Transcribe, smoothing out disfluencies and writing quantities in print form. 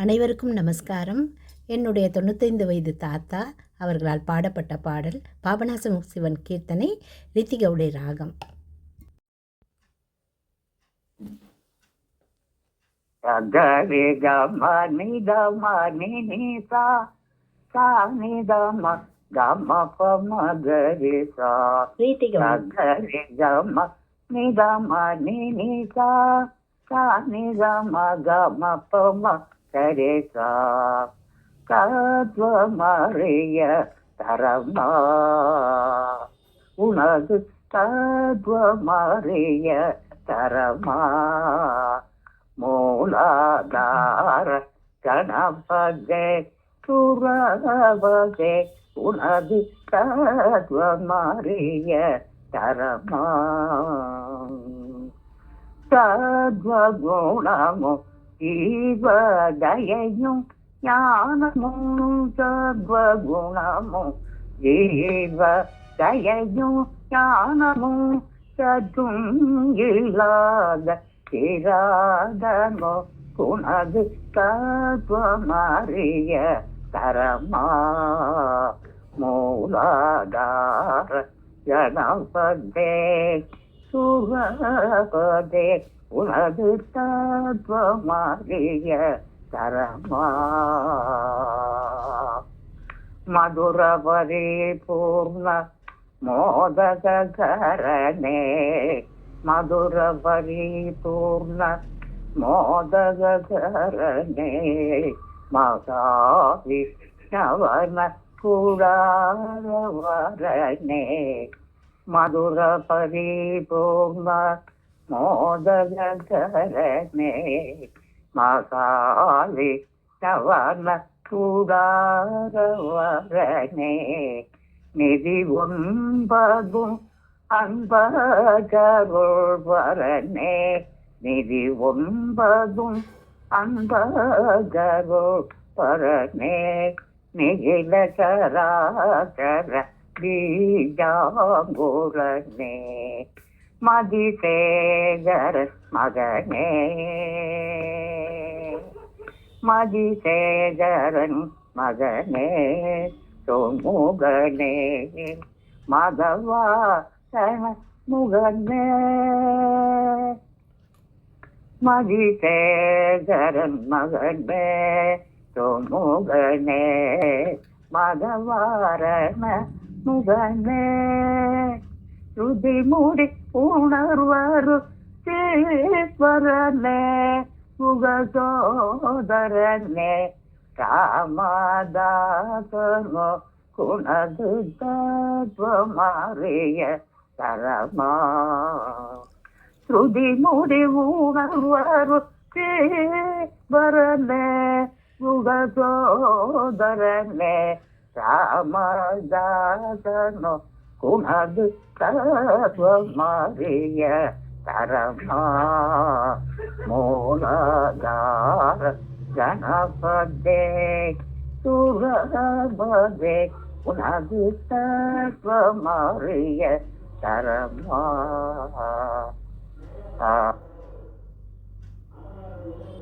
அனைவருக்கும் நமஸ்காரம். என்னுடைய 95 வயது தாத்தா அவர்களால் பாடப்பட்ட பாடல் பாபநாசம் சிவன் கீர்த்தனை ரித்திகவுடை ராகம். சகரி கம நிதம நிசா சா நிதம கம பம கரி சா. சகரி கம நிதம நிசா சா நிதம கம பம கரி சா. தத்வமறிய தரமா உனது தத்வமறிய தரமா. மூலாதார கணபதே சுரபதே உனது தத்வமறிய தரமா. சத்வகுணமும் ஜீவதயையும் ஞானமும் சத்வகுணமும் ஜீவதயையும் ஞானமும் சற்றும் இல்லாத கிராதமோ உனது தத்வமறிய தரமா. மூலாதார கணபதே சுரபதே உனது தத்வமறிய தரமா. மதுர பரிபூர்ண மோதகரணே மதுர பரிபூர்ண மோதகரணே மகாவிஷ்ணவன குடாரவரணே. மதுர பரிபூர்ண மோதகரணே மகாவிஷ்ணவன குடாரவரணே. நிதி ஒன்பதும் அன்பகருள்வரனே நிதி ஒன்பதும் அன்பகருள்வரனே. நிகில சராசர பீஜாங்குரனே மதிசேகர மகனே. மதிசேகரன் மகனே சோமுகனே மாதவா முகனே. மதிசேகரன் மகனே சோமுகனே மாதவாரண முகனே. ருதி மூடி உணர்வரு சீஸ்வரனே முகசோதரனே. ராமதாசனோ குணது தத்வமறிய தரமா. ஸ்ருதி முடி உணர்வரு சீஸ்வரனே முகசோதரனே. ராமதாசனோ குணது தத்வமறிய தரமா. மூலாதார கணபதே சுரபதே உனது தத்வமறிய தரமா.